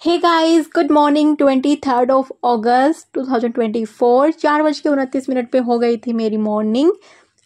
हे guys, good morning. 23 अगस्त 2024 4:29 पे हो गई थी मेरी मॉर्निंग।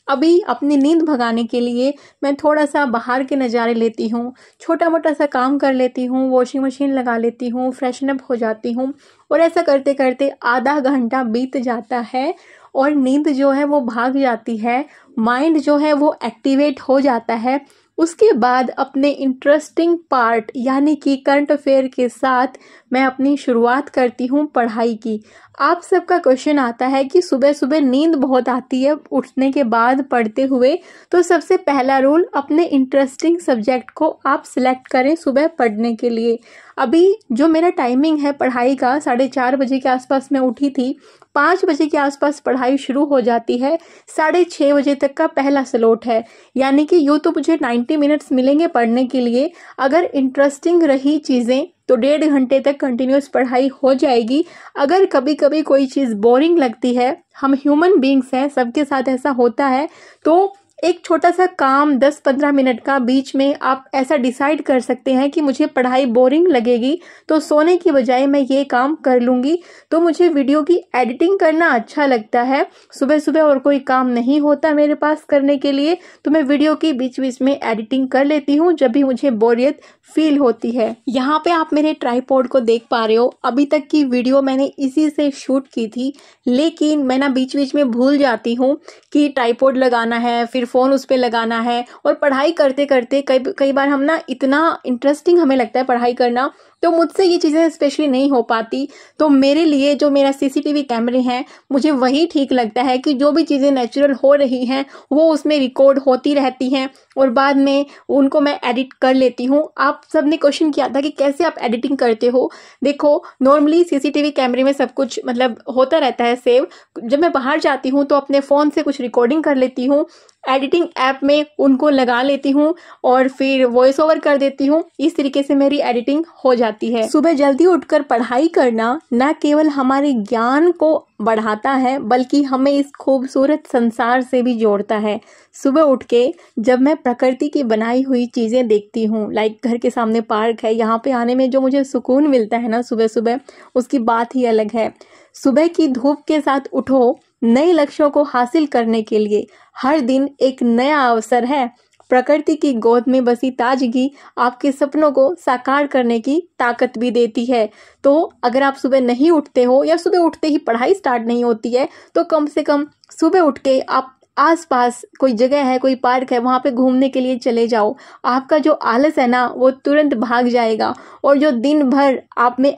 अभी अपनी नींद भगाने के लिए मैं थोड़ा सा बाहर के नज़ारे लेती हूँ, छोटा मोटा सा काम कर लेती हूँ, वॉशिंग मशीन लगा लेती हूँ, फ्रेशन अप हो जाती हूँ और ऐसा करते करते आधा घंटा बीत जाता है और नींद जो है वो भाग जाती है, माइंड जो है वो एक्टिवेट हो जाता है। उसके बाद अपने इंटरेस्टिंग पार्ट यानी कि करंट अफेयर के साथ मैं अपनी शुरुआत करती हूँ पढ़ाई की। आप सबका क्वेश्चन आता है कि सुबह सुबह नींद बहुत आती है उठने के बाद पढ़ते हुए, तो सबसे पहला रूल, अपने इंटरेस्टिंग सब्जेक्ट को आप सिलेक्ट करें सुबह पढ़ने के लिए। अभी जो मेरा टाइमिंग है पढ़ाई का, 4:30 के आसपास मैं उठी थी, 5 बजे के आसपास पढ़ाई शुरू हो जाती है, 6:30 बजे तक का पहला स्लॉट है। यानी कि यूँ तो मुझे 90 मिनट्स मिलेंगे पढ़ने के लिए। अगर इंटरेस्टिंग रही चीज़ें तो 1.5 घंटे तक कंटिन्यूस पढ़ाई हो जाएगी। अगर कभी कभी कोई चीज़ बोरिंग लगती है, हम ह्यूमन बींग्स हैं, सबके साथ ऐसा होता है, तो एक छोटा सा काम 10-15 मिनट का बीच में आप ऐसा डिसाइड कर सकते हैं कि मुझे पढ़ाई बोरिंग लगेगी तो सोने की बजाय मैं ये काम कर लूँगी। तो मुझे वीडियो की एडिटिंग करना अच्छा लगता है। सुबह सुबह और कोई काम नहीं होता मेरे पास करने के लिए, तो मैं वीडियो की बीच बीच में एडिटिंग कर लेती हूँ जब भी मुझे बोरियत फील होती है। यहाँ पे आप मेरे ट्राइपॉड को देख पा रहे हो। अभी तक की वीडियो मैंने इसी से शूट की थी, लेकिन मैं ना बीच बीच में भूल जाती हूँ कि ट्राइपॉड लगाना है, फिर फ़ोन उस पर लगाना है। और पढ़ाई करते करते कई बार हम ना, इतना इंटरेस्टिंग हमें लगता है पढ़ाई करना, तो मुझसे ये चीज़ें स्पेशली नहीं हो पाती। तो मेरे लिए जो मेरा सीसीटीवी कैमरे हैं, मुझे वही ठीक लगता है कि जो भी चीज़ें नेचुरल हो रही हैं वो उसमें रिकॉर्ड होती रहती हैं और बाद में उनको मैं एडिट कर लेती हूँ। आप सब ने क्वेश्चन किया था कि कैसे आप एडिटिंग करते हो। देखो, नॉर्मली सीसीटीवी कैमरे में सब कुछ मतलब होता रहता है सेव। जब मैं बाहर जाती हूँ तो अपने फ़ोन से कुछ रिकॉर्डिंग कर लेती हूँ, एडिटिंग ऐप में उनको लगा लेती हूँ और फिर वॉइस ओवर कर देती हूँ। इस तरीके से मेरी एडिटिंग हो जाती है। सुबह जल्दी उठकर पढ़ाई करना न केवल हमारे ज्ञान को बढ़ाता है, बल्कि हमें इस खूबसूरत संसार से भी जोड़ता है। सुबह उठ के जब मैं प्रकृति की बनाई हुई चीज़ें देखती हूँ, लाइक घर के सामने पार्क है, यहाँ पे आने में जो मुझे सुकून मिलता है ना सुबह सुबह, उसकी बात ही अलग है। सुबह की धूप के साथ उठो नए लक्ष्यों को हासिल करने के लिए। हर दिन एक नया अवसर है। प्रकृति की गोद में बसी ताजगी आपके सपनों को साकार करने की ताकत भी देती है। तो अगर आप सुबह नहीं उठते हो या सुबह उठते ही पढ़ाई स्टार्ट नहीं होती है, तो कम से कम सुबह उठ के आप आसपास कोई जगह है, कोई पार्क है, वहाँ पे घूमने के लिए चले जाओ। आपका जो आलस है ना, वो तुरंत भाग जाएगा और जो दिन भर आप में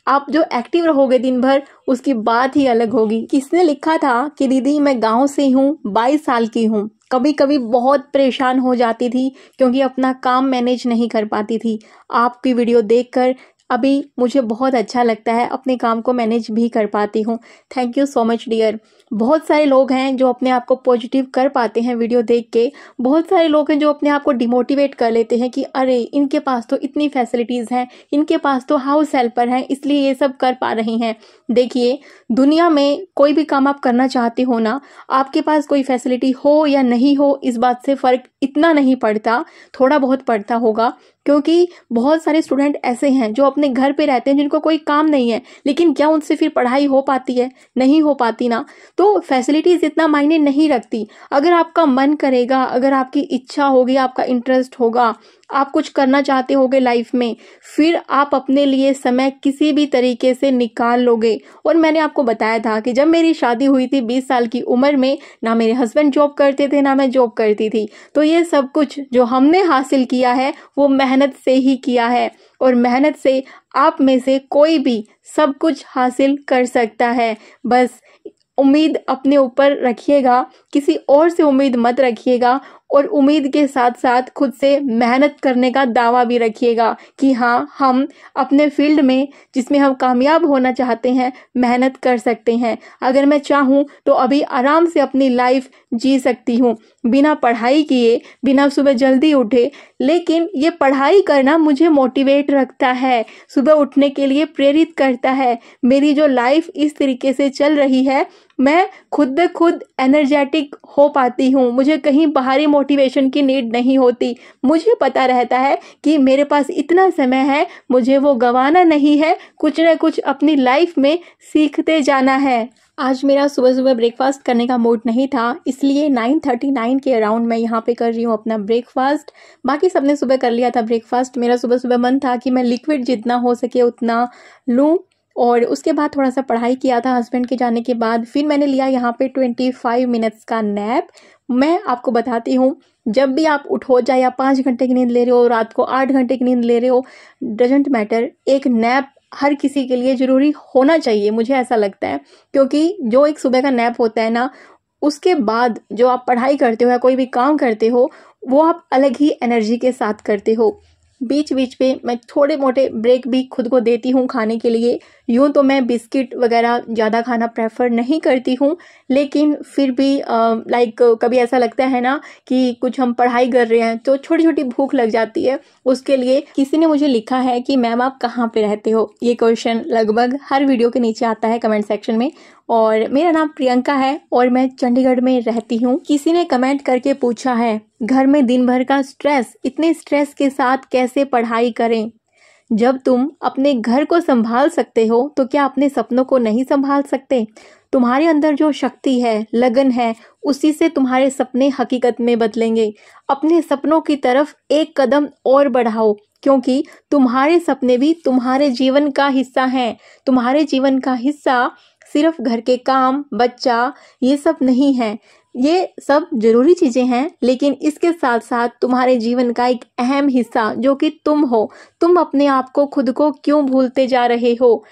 आप जो एक्टिव रहोगे दिन भर, उसकी बात ही अलग होगी। किसने लिखा था कि दीदी मैं गांव से हूँ, 22 साल की हूँ, कभी कभी बहुत परेशान हो जाती थी क्योंकि अपना काम मैनेज नहीं कर पाती थी। आपकी वीडियो देखकर अभी मुझे बहुत अच्छा लगता है, अपने काम को मैनेज भी कर पाती हूँ। Thank you so much dear. बहुत सारे लोग हैं जो अपने आप को पॉजिटिव कर पाते हैं वीडियो देख के। बहुत सारे लोग हैं जो अपने आप को डिमोटिवेट कर लेते हैं कि अरे इनके पास तो इतनी फैसिलिटीज़ हैं, इनके पास तो हाउस हेल्पर हैं, इसलिए ये सब कर पा रही हैं। देखिए, दुनिया में कोई भी काम आप करना चाहते हो ना, आपके पास कोई फैसिलिटी हो या नहीं हो, इस बात से फ़र्क इतना नहीं पड़ता, थोड़ा बहुत पड़ता होगा। क्योंकि बहुत सारे स्टूडेंट ऐसे हैं जो अपने घर पे रहते हैं, जिनको कोई काम नहीं है, लेकिन क्या उनसे फिर पढ़ाई हो पाती है? नहीं हो पाती ना। तो फैसिलिटीज़ इतना मायने नहीं रखती। अगर आपका मन करेगा, अगर आपकी इच्छा होगी, आपका इंटरेस्ट होगा, आप कुछ करना चाहते होगे लाइफ में, फिर आप अपने लिए समय किसी भी तरीके से निकाल लोगे। और मैंने आपको बताया था कि जब मेरी शादी हुई थी 20 साल की उम्र में, ना मेरे हस्बैंड जॉब करते थे, ना मैं जॉब करती थी। तो ये सब कुछ जो हमने हासिल किया है वो मेहनत से ही किया है, और मेहनत से आप में से कोई भी सब कुछ हासिल कर सकता है। बस उम्मीद अपने ऊपर रखिएगा, किसी और से उम्मीद मत रखिएगा, और उम्मीद के साथ साथ खुद से मेहनत करने का दावा भी रखिएगा कि हाँ, हम अपने फील्ड में जिसमें हम कामयाब होना चाहते हैं मेहनत कर सकते हैं। अगर मैं चाहूँ तो अभी आराम से अपनी लाइफ जी सकती हूँ बिना पढ़ाई किए, बिना सुबह जल्दी उठे। लेकिन ये पढ़ाई करना मुझे मोटिवेट रखता है, सुबह उठने के लिए प्रेरित करता है। मेरी जो लाइफ इस तरीके से चल रही है मैं खुद ब खुद एनर्जेटिक हो पाती हूँ। मुझे कहीं बाहरी मोटिवेशन की नीड नहीं होती। मुझे पता रहता है कि मेरे पास इतना समय है, मुझे वो गंवाना नहीं है, कुछ न कुछ अपनी लाइफ में सीखते जाना है। आज मेरा सुबह-सुबह ब्रेकफ़ास्ट करने का मूड नहीं था, इसलिए 9:39 के अराउंड मैं यहाँ पे कर रही हूँ अपना ब्रेकफ़ास्ट। बाकी सबने सुबह कर लिया था ब्रेकफ़ास्ट। मेरा सुबह-सुबह मन था कि मैं लिक्विड जितना हो सके उतना लूँ और उसके बाद थोड़ा-सा पढ़ाई किया था हस्बैंड के जाने के बाद। फिर मैंने लिया यहाँ पे 25 मिनट्स का नैप। मैं आपको बताती हूँ, जब भी आप उठो, चाहे आप 5 घंटे की नींद ले रहे हो, रात को 8 घंटे की नींद ले रहे हो, डज़न्ट मैटर, एक नैप हर किसी के लिए ज़रूरी होना चाहिए, मुझे ऐसा लगता है। क्योंकि जो एक सुबह का नैप होता है ना, उसके बाद जो आप पढ़ाई करते हो या कोई भी काम करते हो, वो आप अलग ही एनर्जी के साथ करते हो। बीच-बीच पे मैं थोड़े मोटे ब्रेक भी खुद को देती हूँ खाने के लिए। यूँ तो मैं बिस्किट वगैरह ज़्यादा खाना प्रेफ़र नहीं करती हूँ, लेकिन फिर भी लाइक कभी ऐसा लगता है ना कि कुछ हम पढ़ाई कर रहे हैं, तो छोटी-छोटी भूख लग जाती है। उसके लिए किसी ने मुझे लिखा है कि मैम आप कहाँ पे रहते हो? ये क्वेश्चन लगभग हर वीडियो के नीचे आता है कमेंट सेक्शन में। और मेरा नाम प्रियंका है और मैं चंडीगढ़ में रहती हूँ। किसी ने कमेंट करके पूछा है, घर में दिन भर का स्ट्रेस, इतने स्ट्रेस के साथ कैसे पढ़ाई करें? जब तुम अपने घर को संभाल सकते हो, तो क्या अपने सपनों को नहीं संभाल सकते? तुम्हारे अंदर जो शक्ति है, लगन है, उसी से तुम्हारे सपने हकीकत में बदलेंगे। अपने सपनों की तरफ एक कदम और बढ़ाओ, क्योंकि तुम्हारे सपने भी तुम्हारे जीवन का हिस्सा हैं। तुम्हारे जीवन का हिस्सा सिर्फ घर के काम, बच्चा, ये सब नहीं है। ये सब ज़रूरी चीज़ें हैं, लेकिन इसके साथ-साथ तुम्हारे जीवन का एक अहम हिस्सा जो कि तुम हो। तुम अपने आप को, खुद को क्यों भूलते जा रहे हो?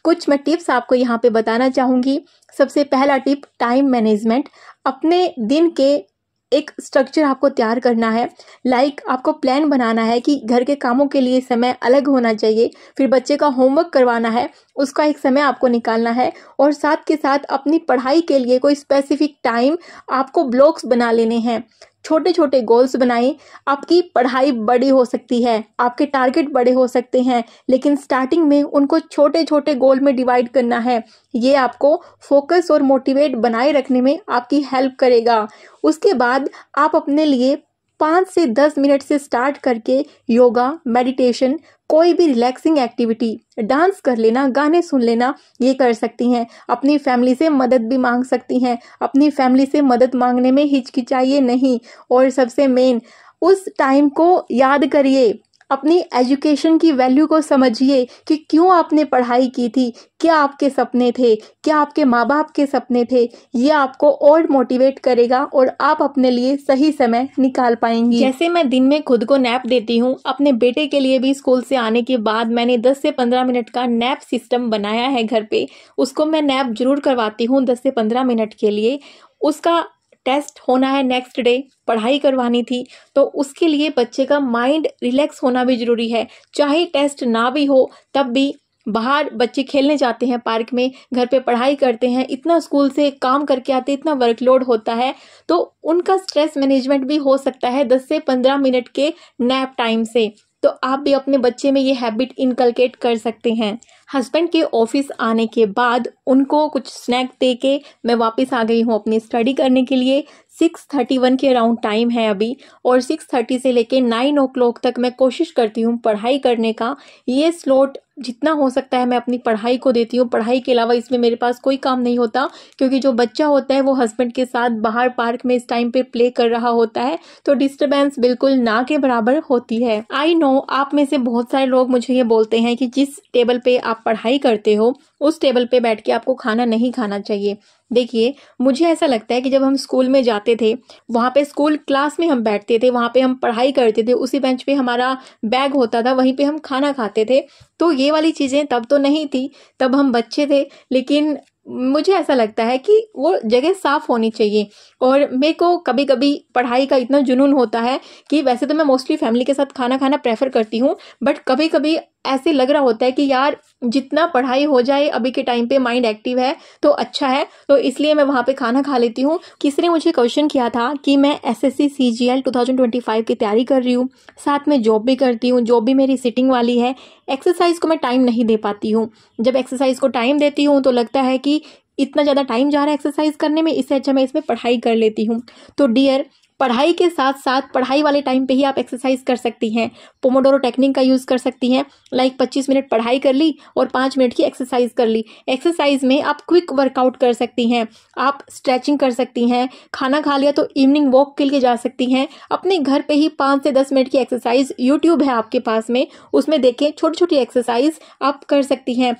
कुछ मैं टिप्स आपको यहाँ पे बताना चाहूँगी। सबसे पहला टिप, टाइम मैनेजमेंट। अपने दिन के एक स्ट्रक्चर आपको तैयार करना है। लाइक आपको प्लान बनाना है कि घर के कामों के लिए समय अलग होना चाहिए, फिर बच्चे का होमवर्क करवाना है, उसका एक समय आपको निकालना है और साथ के साथ अपनी पढ़ाई के लिए कोई स्पेसिफिक टाइम आपको ब्लॉक्स बना लेने हैं। छोटे-छोटे गोल्स बनाएं। आपकी पढ़ाई बड़ी हो सकती है, आपके टारगेट बड़े हो सकते हैं, लेकिन स्टार्टिंग में उनको छोटे-छोटे गोल में डिवाइड करना है। ये आपको फोकस और मोटिवेट बनाए रखने में आपकी हेल्प करेगा। उसके बाद आप अपने लिए 5 से 10 मिनट से स्टार्ट करके योगा, मेडिटेशन, कोई भी रिलैक्सिंग एक्टिविटी, डांस कर लेना, गाने सुन लेना, ये कर सकती हैं। अपनी फैमिली से मदद भी मांग सकती हैं। अपनी फैमिली से मदद मांगने में हिचकिचाइए नहीं। और सबसे मेन, उस टाइम को याद करिए, अपनी एजुकेशन की वैल्यू को समझिए कि क्यों आपने पढ़ाई की थी, क्या आपके सपने थे, क्या आपके माँ बाप के सपने थे। ये आपको और मोटिवेट करेगा और आप अपने लिए सही समय निकाल पाएंगी। जैसे मैं दिन में खुद को नैप देती हूँ, अपने बेटे के लिए भी स्कूल से आने के बाद मैंने 10 से 15 मिनट का नैप सिस्टम बनाया है घर पे। उसको मैं नैप जरूर करवाती हूँ 10 से 15 मिनट के लिए। उसका टेस्ट होना है नेक्स्ट डे, पढ़ाई करवानी थी, तो उसके लिए बच्चे का माइंड रिलैक्स होना भी ज़रूरी है। चाहे टेस्ट ना भी हो, तब भी बाहर बच्चे खेलने जाते हैं पार्क में, घर पे पढ़ाई करते हैं, इतना स्कूल से काम करके आते हैं, इतना वर्कलोड होता है, तो उनका स्ट्रेस मैनेजमेंट भी हो सकता है 10 से 15 मिनट के नैप टाइम से। तो आप भी अपने बच्चे में ये हैबिट इनकलकेट कर सकते हैं। हस्बैंड के ऑफिस आने के बाद उनको कुछ स्नैक दे के मैं वापस आ गई हूँ अपनी स्टडी करने के लिए। 6:31 के अराउंड टाइम है अभी, और 6:30 से लेके 9 o'clock तक मैं कोशिश करती हूँ पढ़ाई करने का। ये स्लॉट जितना हो सकता है मैं अपनी पढ़ाई को देती हूँ। पढ़ाई के अलावा इसमें मेरे पास कोई काम नहीं होता, क्योंकि जो बच्चा होता है वो हस्बैंड के साथ बाहर पार्क में इस टाइम पे प्ले कर रहा होता है, तो डिस्टर्बेंस बिल्कुल ना के बराबर होती है। आई नो आप में से बहुत सारे लोग मुझे ये बोलते हैं कि जिस टेबल पे आप पढ़ाई करते हो उस टेबल पे बैठ के आपको खाना नहीं खाना चाहिए। देखिए, मुझे ऐसा लगता है कि जब हम स्कूल में जाते थे, वहाँ पे स्कूल क्लास में हम बैठते थे, वहाँ पे हम पढ़ाई करते थे, उसी बेंच पे हमारा बैग होता था, वहीं पे हम खाना खाते थे। तो ये वाली चीज़ें तब तो नहीं थी, तब हम बच्चे थे, लेकिन मुझे ऐसा लगता है कि वो जगह साफ होनी चाहिए। और मेरे को कभी कभी पढ़ाई का इतना जुनून होता है कि वैसे तो मैं मोस्टली फैमिली के साथ खाना खाना प्रेफर करती हूँ, बट कभी कभी ऐसे लग रहा होता है कि यार जितना पढ़ाई हो जाए अभी के टाइम पे, माइंड एक्टिव है तो अच्छा है, तो इसलिए मैं वहाँ पे खाना खा लेती हूँ। किसी ने मुझे क्वेश्चन किया था कि मैं SSC CGL 2025 की तैयारी कर रही हूँ, साथ में जॉब भी करती हूँ, जॉब भी मेरी सिटिंग वाली है, एक्सरसाइज को मैं टाइम नहीं दे पाती हूँ। जब एक्सरसाइज को टाइम देती हूँ तो लगता है कि इतना ज़्यादा टाइम जा रहा है एक्सरसाइज करने में, इससे अच्छा मैं इसमें पढ़ाई कर लेती हूँ। तो डियर, पढ़ाई के साथ साथ पढ़ाई वाले टाइम पे ही आप एक्सरसाइज कर सकती हैं। पोमोडोरो टेक्निक का यूज़ कर सकती हैं। लाइक 25 मिनट पढ़ाई कर ली और 5 मिनट की एक्सरसाइज कर ली। एक्सरसाइज में आप क्विक वर्कआउट कर सकती हैं, आप स्ट्रेचिंग कर सकती हैं, खाना खा लिया तो इवनिंग वॉक के लिए जा सकती हैं। अपने घर पे ही 5 से 10 मिनट की एक्सरसाइज, यूट्यूब है आपके पास में, उसमें देखें, छोटी छोटी एक्सरसाइज आप कर सकती हैं।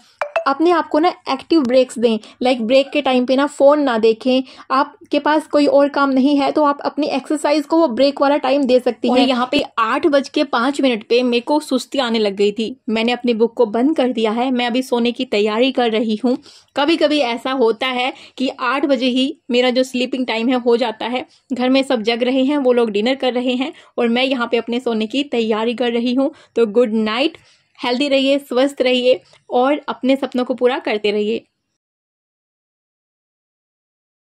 अपने आप को ना एक्टिव ब्रेक्स दें। लाइक ब्रेक के टाइम पे ना फ़ोन ना देखें। आपके पास कोई और काम नहीं है तो आप अपनी एक्सरसाइज को वो ब्रेक वाला टाइम दे सकती हैं। यहाँ पे 8:05 पे मेरे को सुस्ती आने लग गई थी। मैंने अपनी बुक को बंद कर दिया है, मैं अभी सोने की तैयारी कर रही हूँ। कभी कभी ऐसा होता है कि 8 बजे ही मेरा जो स्लीपिंग टाइम है हो जाता है। घर में सब जग रहे हैं, वो लोग डिनर कर रहे हैं और मैं यहाँ पे अपने सोने की तैयारी कर रही हूँ। तो गुड नाइट, हेल्दी रहिए, स्वस्थ रहिए और अपने सपनों को पूरा करते रहिए।